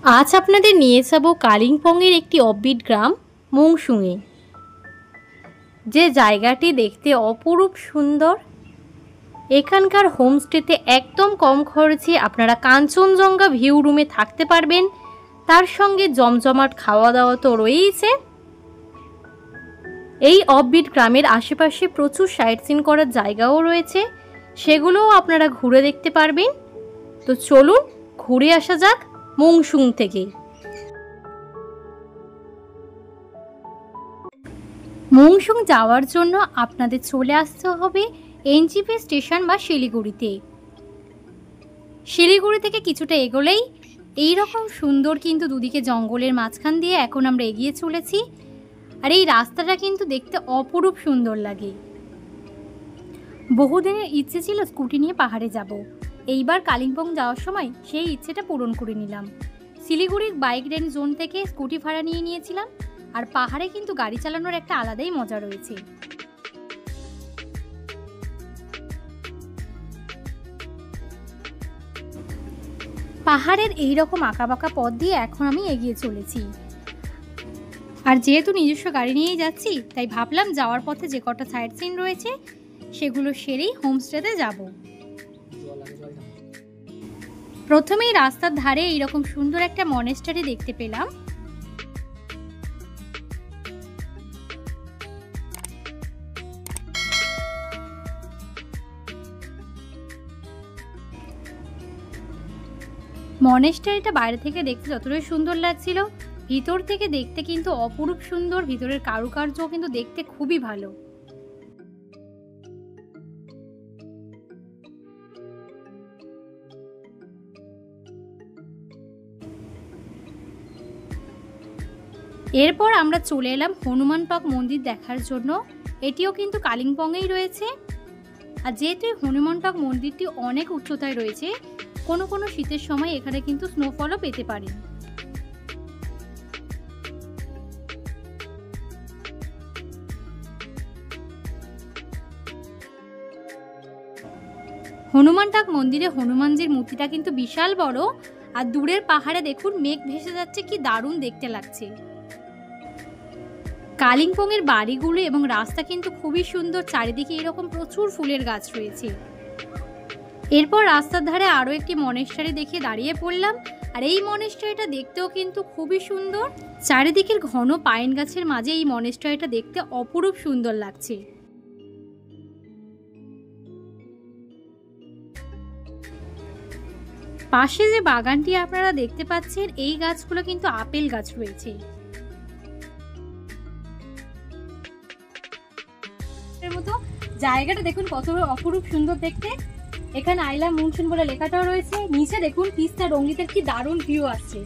আজ আপনাদের নিয়ে যাব কালিম্পংয়ের একটি অফবিট গ্রাম মংসুংয়ে, যে জায়গাটি দেখতে অপরূপ সুন্দর। এখানকার হোমস্টেতে একদম কম খরচে আপনারা কাঞ্চনজঙ্ঘা ভিউ রুমে থাকতে পারবেন, তার সঙ্গে জমজমাট খাওয়া দাওয়া তো রয়েইছে। এই অফবিট গ্রামের আশেপাশে প্রচুর সাইট সিন করার জায়গাও রয়েছে, সেগুলোও আপনারা ঘুরে দেখতে পারবেন। তো চলুন ঘুরে আসা যাক মংসুং থেকে। মংসুং যাওয়ার জন্য আপনাদের চলে আসতে হবে এনজিপি স্টেশন বা শিলিগুড়িতে। শিলিগুড়ি থেকে কিছুটা এগোলেই এইরকম সুন্দর কিন্তু দুদিকে জঙ্গলের মাঝখান দিয়ে এখন আমরা এগিয়ে চলেছি। আর এই রাস্তাটা কিন্তু দেখতে অপরূপ সুন্দর লাগে। বহুদিনের ইচ্ছে ছিল স্কুটি নিয়ে পাহাড়ে যাব, এইবার কালিম্পং যাওয়ার সময় সেই ইচ্ছেটা পূরণ করে নিলাম। শিলিগুড়ির বাইক রেন্ট জোন থেকে স্কুটি ভাড়া নিয়ে নিয়েছিলাম, আর পাহাড়ে কিন্তু গাড়ি চালানোর একটা আলাদাই মজা রয়েছে। পাহাড়ের এইরকম আঁকাবাঁকা পথ দিয়ে এখন আমি এগিয়ে চলেছি। আর যেহেতু নিজস্ব গাড়ি নিয়েই যাচ্ছি, তাই ভাবলাম যাওয়ার পথে যে কটা সাইট সিন রয়েছে সেগুলো সেরেই হোমস্টেতে যাব। প্রথমেই রাস্তার ধারে এইরকম সুন্দর একটা মনেস্টারি দেখতে পেলাম। মনেস্টারিটা বাইরে থেকে দেখতে যতটাই সুন্দর লাগছিল, ভিতর থেকে দেখতে কিন্তু অপরূপ সুন্দর। ভিতরের কারুকার্য কিন্তু দেখতে খুবই ভালো। এরপর আমরা চলে এলাম হনুমান টক মন্দির দেখার জন্য। এটিও কিন্তু কালিম্পংয়েই রয়েছে। আর যেহেতু হনুমান টক মন্দিরটি অনেক উচ্চতায় রয়েছে, কোনো কোনো শীতের সময় এখানে কিন্তু স্নোফলও পেতে পারেন। হনুমান টক মন্দিরে হনুমানজির মূর্তিটা কিন্তু বিশাল বড়। আর দূরের পাহাড়ে দেখুন মেঘ ভেসে যাচ্ছে, কি দারুণ দেখতে লাগছে। কালিম্পংয়ের বাড়িগুলো এবং রাস্তা কিন্তু খুবই সুন্দর, চারিদিকে এরকম প্রচুর ফুলের গাছ রয়েছে। এরপর রাস্তার ধারে আরও একটি মনেস্টারি দেখে দাঁড়িয়ে পড়লাম। আর এই মনেস্টারিটা দেখতেও কিন্তু খুবই সুন্দর। চারিদিকের ঘন পাইন গাছের মাঝে এই মনেস্টারিটা দেখতে অপরূপ সুন্দর লাগছে। পাশে যে বাগানটি আপনারা দেখতে পাচ্ছেন, এই গাছগুলো কিন্তু আপেল গাছ রয়েছে। জায়গাটা দেখুন কত অপরূপ সুন্দর দেখতে। এখানে আই লাভ মংসুং বলে লেখাটাও রয়েছে। নিচে দেখুন তিস্তা রঙ্গিতের কি দারুণ ভিউ আসছে।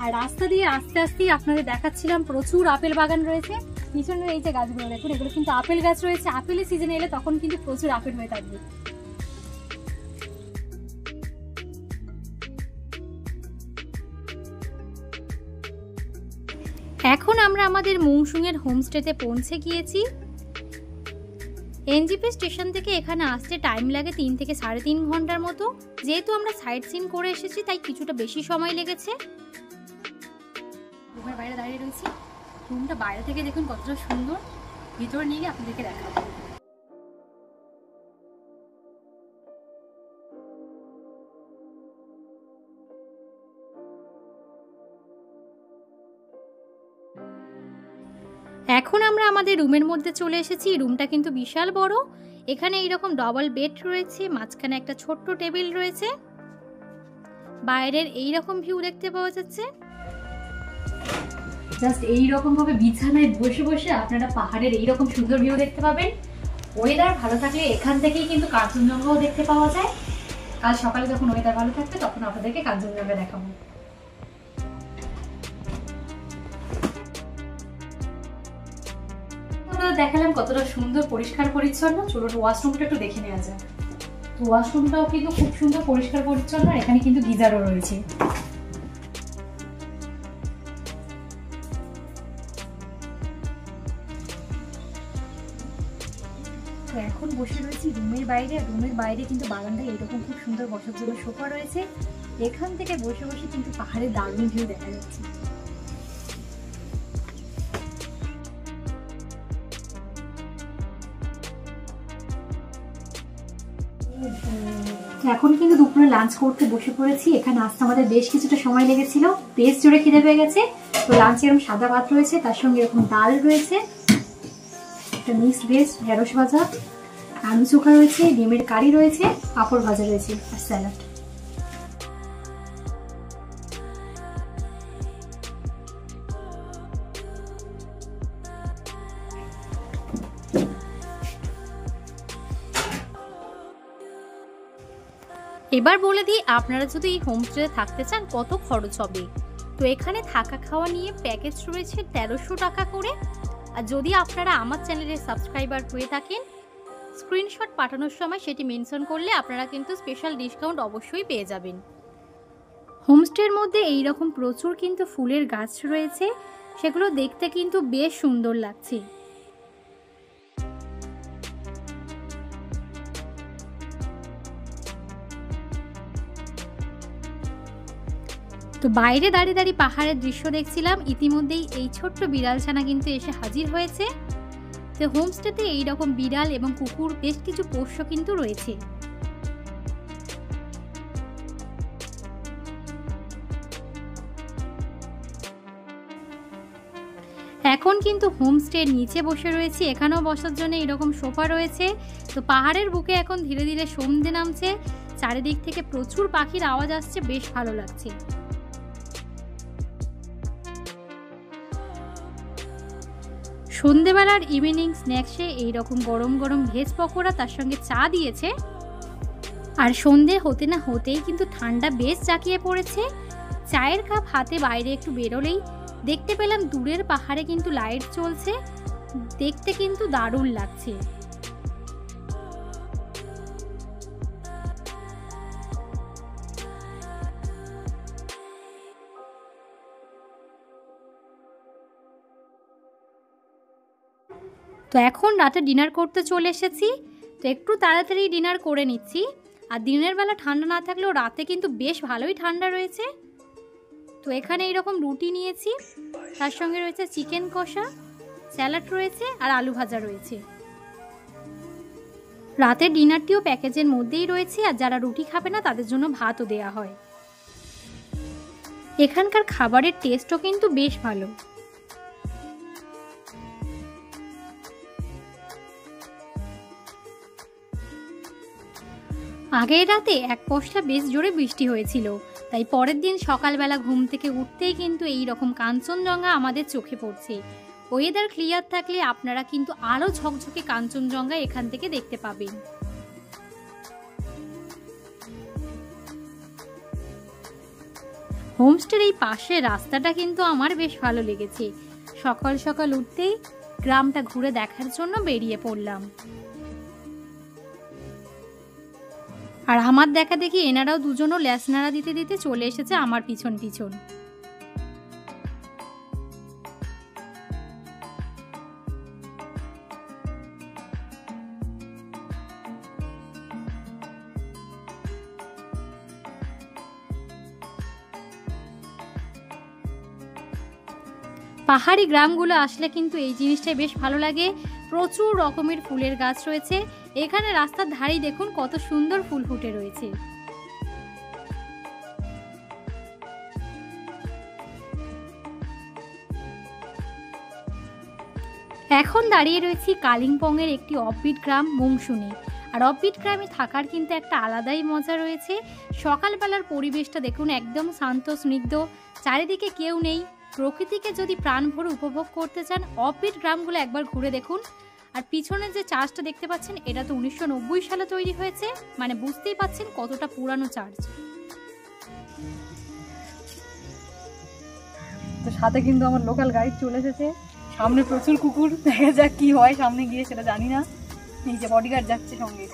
আর রাস্তা দিয়ে আস্তে আস্তে আপনাদের দেখাচ্ছিলাম প্রচুর আপেল বাগান রয়েছে। পিছনের এই যে গাছগুলো দেখুন, এগুলো কিন্তু আপেল গাছ রয়েছে। আপেলের সিজনে এলে তখন কিন্তু প্রচুর আপেল হয়ে থাকবে। এখন আমরা আমাদের মংসুংয়ের হোমস্টেতে পৌঁছে গিয়েছি। এনজিপি স্টেশন থেকে এখানে আসতে টাইম লাগে 3 থেকে 3.5 ঘন্টার মতো। যেহেতু আমরা সাইট সিন করে এসেছি, তাই কিছুটা বেশি সময় লেগেছে। রুমের বাইরে দাঁড়িয়ে রয়েছি। রুমটা বাইরে থেকে দেখুন কতটা সুন্দর, ভিতরে নিয়ে আপনাদেরকে দেখাবো। এখন আমরা আমাদের রুমের মধ্যে চলে এসেছি। রুমটা কিন্তু বিশাল বড়। এখানে এইরকম ডবল বেড রয়েছে, মাঝখানে একটা ছোট্ট টেবিল রয়েছে। বাইরের এইরকম ভিউ দেখতে পাওয়া যাচ্ছে। জাস্ট এইরকম ভাবে বিছানায় বসে বসে আপনারা পাহাড়ের এইরকম সুন্দর ভিউ দেখতে পাবেন। ওয়েদার ভালো থাকলে এখান থেকেই কিন্তু কাঞ্চনজঙ্ঘাও দেখতে পাওয়া যায়। কাল সকালে যখন ওয়েদার ভালো থাকবে তখন আপনাদেরকে কাঞ্চনজঙ্ঘা দেখাবো। দেখালাম কতটা সুন্দর পরিষ্কার পরিচ্ছন্ন। চলুন ওয়াশরুমটা একটু দেখে নেওয়া যায়। তো ওয়াশরুমটাও কিন্তু খুব সুন্দর পরিষ্কার পরিচ্ছন্ন। আর এখানে কিন্তু গিজারও রয়েছে। তো এখন বসে রয়েছি রুমের বাইরে। রুমের বাইরে কিন্তু বাগানটা এরকম খুব সুন্দর বসার জন্য সোফা রয়েছে। এখান থেকে বসে বসে কিন্তু পাহাড়ের দারুণ ভিউ দেখা যাচ্ছে। এখন কিন্তু দুপুরে লাঞ্চ করতে বসে পড়েছি। এখানে আসতে আমাদের বেশ কিছুটা সময় লেগেছিল, বেশ জোরে খিদে পেয়ে গেছে। তো লাঞ্চে এরকম সাদা ভাত রয়েছে, তার সঙ্গে এরকম ডাল রয়েছে, একটা মিক্সড ভেজ, ঢেঁড়স ভাজা, আলু চোখা রয়েছে, ডিমের কারি রয়েছে, পাঁপড় ভাজা রয়েছে আর স্যালাড। এবার বলে দিই, আপনারা যদি এই হোমস্টেতে থাকতে চান কত খরচ হবে। তো এখানে থাকা খাওয়া নিয়ে প্যাকেজ রয়েছে 1300 টাকা করে। আর যদি আপনারা আমার চ্যানেলের সাবস্ক্রাইবার হয়ে থাকেন, স্ক্রিনশট পাঠানোর সময় সেটি মেনশন করলে আপনারা কিন্তু স্পেশাল ডিসকাউন্ট অবশ্যই পেয়ে যাবেন। হোমস্টের মধ্যে এই রকম প্রচুর কিন্তু ফুলের গাছ রয়েছে, সেগুলো দেখতে কিন্তু বেশ সুন্দর লাগছে। তো বাইরে দাঁড়িয়ে দাঁড়িয়ে পাহাড়ের দৃশ্য দেখছিলাম, ইতিমধ্যেই এই ছোট্ট বিড়ালছানা কিন্তু এসে হাজির হয়েছে। তো হোমস্টেতে এইরকম বিড়াল এবং কুকুর বেশ কিছু পোষ্য কিন্তু রয়েছে। এখন কিন্তু হোমস্টের নিচে বসে রয়েছি, এখানেও বসার জন্য এরকম সোফা রয়েছে। তো পাহাড়ের বুকে এখন ধীরে ধীরে সন্ধে নামছে, চারিদিক থেকে প্রচুর পাখির আওয়াজ আসছে, বেশ ভালো লাগছে। সন্ধেবেলার ইভিনিং স্ন্যাক্সে এইরকম গরম গরম ভেজ পকোড়া, তার সঙ্গে চা দিয়েছে। আর সন্ধে হতে না হতেই কিন্তু ঠান্ডা বেশ জাঁকিয়ে পড়েছে। চায়ের কাপ হাতে বাইরে একটু বেরোলেই দেখতে পেলাম দূরের পাহাড়ে কিন্তু লাইট জ্বলছে, দেখতে কিন্তু দারুণ লাগছে। তো এখন রাতে ডিনার করতে চলে এসেছি। তো একটু তাড়াতাড়ি ডিনার করে নিচ্ছি। আর দিনের বেলা ঠান্ডা না থাকলেও রাতে কিন্তু বেশ ভালোই ঠান্ডা রয়েছে। তো এখানে এইরকম রুটি নিয়েছি, তার সঙ্গে রয়েছে চিকেন কষা, স্যালাড রয়েছে আর আলু ভাজা রয়েছে। রাতের ডিনারটিও প্যাকেজের মধ্যেই রয়েছে, আর যারা রুটি খাবে না তাদের জন্য ভাতও দেয়া হয়। এখানকার খাবারের টেস্টও কিন্তু বেশ ভালো। আগের রাতে এক পশলা বেশ জোরে বৃষ্টি হয়েছিল, তাই পরের দিন সকালবেলা ঘুম থেকে উঠতেই কিন্তু এই রকম কাঞ্চনজঙ্ঘা আমাদের চোখে পড়ছে। ওয়েদার ক্লিয়ার থাকলে আপনারা কিন্তু আরো ঝকঝকে কাঞ্চনজঙ্ঘা এখান থেকে দেখতে পাবেন। হোমস্টের এই পাশের রাস্তাটা কিন্তু আমার বেশ ভালো লেগেছে। সকাল সকাল উঠতেই গ্রামটা ঘুরে দেখার জন্য বেরিয়ে পড়লাম। আর আমার দেখা দেখি এনারাও দুজনও ল্যাস নাড়া দিতে দিতে চলে এসেছে আমার পিছন পিছন। পাহাড়ি গ্রামগুলো আসলে কিন্তু এই জিনিসটাই বেশ ভালো লাগে। প্রচুর রকমের ফুলের গাছ রয়েছে। এখানে রাস্তার ধারেই দেখুন কত সুন্দর ফুল ফুটে রয়েছে। এখন দাঁড়িয়ে রয়েছি কালিম্পংয়ের একটি অফবিট গ্রাম মংশুনে। আর অফবিট গ্রামে থাকার কিন্তু একটা আলাদাই মজা রয়েছে। সকালবেলার পরিবেশটা দেখুন একদম শান্ত স্নিগ্ধ, চারিদিকে কেউ নেই। প্রকৃতিকে যদি প্রাণ ভরে উপভোগ করতে চান, অফবিট গ্রামগুলো একবার ঘুরে দেখুন। আর পিছনে যে চার্চটা দেখতে পাচ্ছেন, এটা তো 1990 সালে তৈরি হয়েছে, মানে বুঝতেই পাচ্ছেন কতটা পুরানো চার্চ। তো সাথে কিন্তু আমার লোকাল গাইড চলে এসেছে। সামনে প্রচুর কুকুর, দেখা যাক কি হয় সামনে গিয়ে, সেটা জানি না। এই যে বডিগার্ড যাচ্ছে সঙ্গে।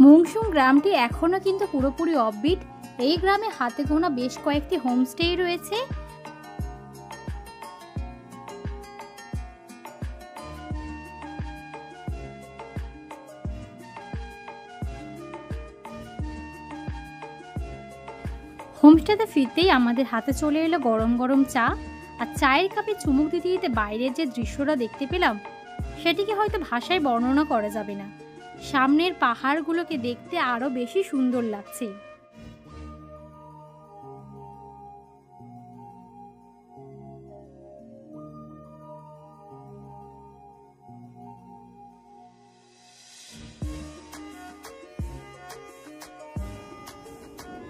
মংসুং গ্রামটি এখনও কিন্তু পুরোপুরি অফবিট। এই গ্রামে হাতে গোনা বেশ কয়েকটি হোমস্টে রয়েছে। হোমস্টেতে ফিরতেই আমাদের হাতে চলে এলো গরম গরম চা, আর চায়ের কাপে চুমুক দিতে দিতে বাইরের যে দৃশ্যটা দেখতে পেলাম সেটিকে হয়তো ভাষায় বর্ণনা করা যাবে না। সামনের পাহাড়গুলোকে দেখতে আরো বেশি সুন্দর লাগছে।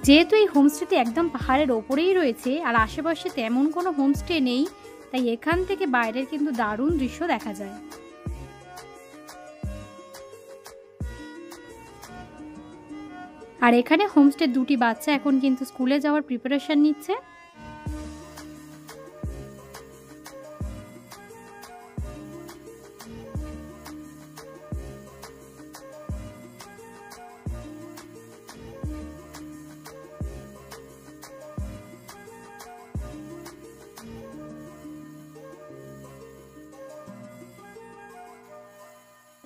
যেহেতু এই হোমস্টেটি একদম পাহাড়ের ওপরেই রয়েছে আর আশেপাশে তেমন কোনো হোমস্টে নেই, তাই এখান থেকে বাইরের কিন্তু দারুণ দৃশ্য দেখা যায়। আর এখানে হোমস্টে দুটি বাচ্চা এখন কিন্তু স্কুলে যাওয়ার প্রিপারেশন নিচ্ছে।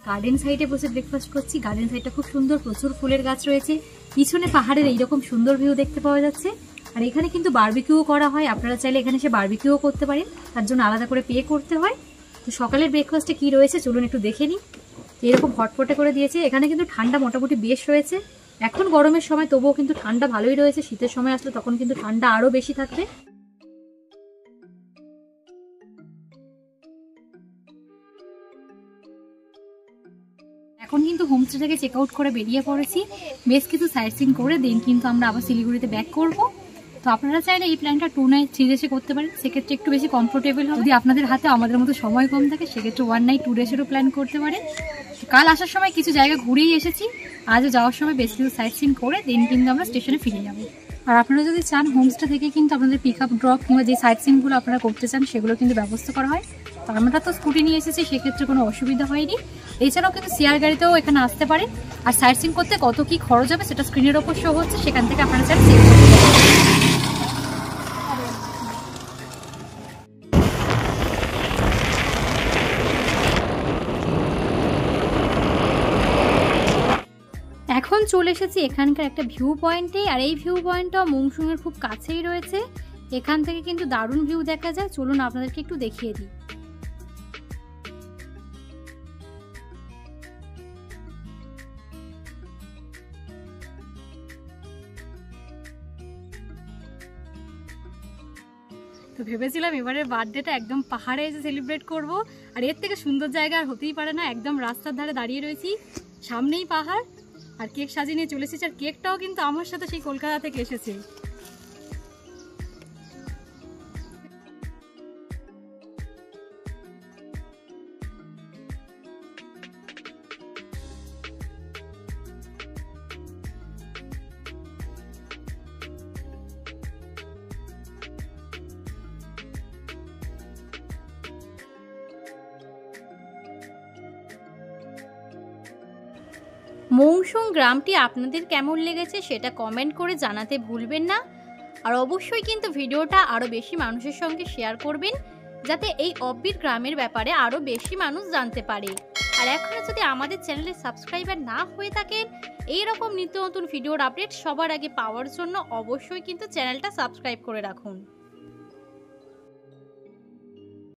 গার্ডেন সাইডে বসে ব্রেকফাস্ট করছি। গার্ডেন সাইডটা খুব সুন্দর, প্রচুর ফুলের গাছ রয়েছে, পিছনে পাহাড়ের এইরকম সুন্দর ভিউ দেখতে পাওয়া যাচ্ছে। আর এখানে কিন্তু বারবিকিউ করা হয়, আপনারা চাইলে এখানে এসে বারবিকিউ করতে পারেন, তার জন্য আলাদা করে পে করতে হয়। তো সকালের ব্রেকফাস্টে কি রয়েছে চলুন একটু দেখে নিই। এরকম হটপটে করে দিয়েছে। এখানে কিন্তু ঠান্ডা মোটামুটি বেশ রয়েছে, এখন গরমের সময় তবুও কিন্তু ঠান্ডা ভালোই রয়েছে। শীতের সময় আসলে তখন কিন্তু ঠান্ডা আরো বেশি থাকবে। এখন কিন্তু হোমস্টে থেকে চেক আউট করে বেরিয়ে পড়েছি। বেশ কিছু সাইট সিন করে দেন কিন্তু আমরা আবার শিলিগুড়িতে ব্যাক করব। তো আপনারা চাইলে এই প্ল্যানটা 2 নাইট 3 ডেসে করতে পারেন, সেক্ষেত্রে একটু বেশি কমফোর্টেবল হবে। যদি আপনাদের হাতে আমাদের মতো সময় কম থাকে সেক্ষেত্রে 1 নাইট 2 ডেসেরও প্ল্যান করতে পারেন। কাল আসার সময় কিছু জায়গা ঘুরেই এসেছি, আজও যাওয়ার সময় বেশ কিছু সাইট সিন করে দেন কিন্তু আমরা স্টেশনে ফিরে যাবো। আর আপনারা যদি চান হোমস্টে থেকে কিন্তু আপনাদের পিক আপ ড্রপ কিংবা যে সাইট সিনগুলো আপনারা করতে চান সেগুলো কিন্তু ব্যবস্থা করা হয়। তো আমরা তো স্কুটি নিয়ে এসেছি, সেক্ষেত্রে কোনো অসুবিধা হয়নি। এছাড়াও কিন্তু শেয়ার গাড়িতেও এখানে আসতে পারেন। আর সাইট সিন করতে কত কি খরচ হবে সেটা স্ক্রিনের ওপর শো হচ্ছে, সেখান থেকে আপনারা চাইলে চেক করতে পারেন। এখন চলে এসেছি এখানকার একটা ভিউ পয়েন্টে, আর এই ভিউ পয়েন্টটাও মংসুংয়ের খুব কাছেই রয়েছে। এখান থেকে কিন্তু দারুণ ভিউ দেখা যায়, চলুন আপনাদেরকে একটু দেখিয়ে দিই। তো ভেবেছিলাম এবারে বার্থডেটা একদম পাহাড়ে এসে সেলিব্রেট করব, আর এর থেকে সুন্দর জায়গা আর হতেই পারে না। একদম রাস্তার ধারে দাঁড়িয়ে রয়েছি, সামনেই পাহাড়, আর কেক সাজিয়ে নিয়ে চলে এসেছি। আর কেকটাও কিন্তু আমার সাথে সেই কলকাতা থেকে এসেছে। মংসুং গ্রামটি আপনাদের কেমন লেগেছে সেটা কমেন্ট করে জানাতে ভুলবেন না। আর অবশ্যই কিন্তু ভিডিওটা আরও বেশি মানুষের সঙ্গে শেয়ার করবেন, যাতে এই অফবিট গ্রামের ব্যাপারে আরও বেশি মানুষ জানতে পারে। আর এখনও যদি আমাদের চ্যানেলে সাবস্ক্রাইবার না হয়ে থাকেন, এইরকম নিত্য নতুন ভিডিওর আপডেট সবার আগে পাওয়ার জন্য অবশ্যই কিন্তু চ্যানেলটা সাবস্ক্রাইব করে রাখুন।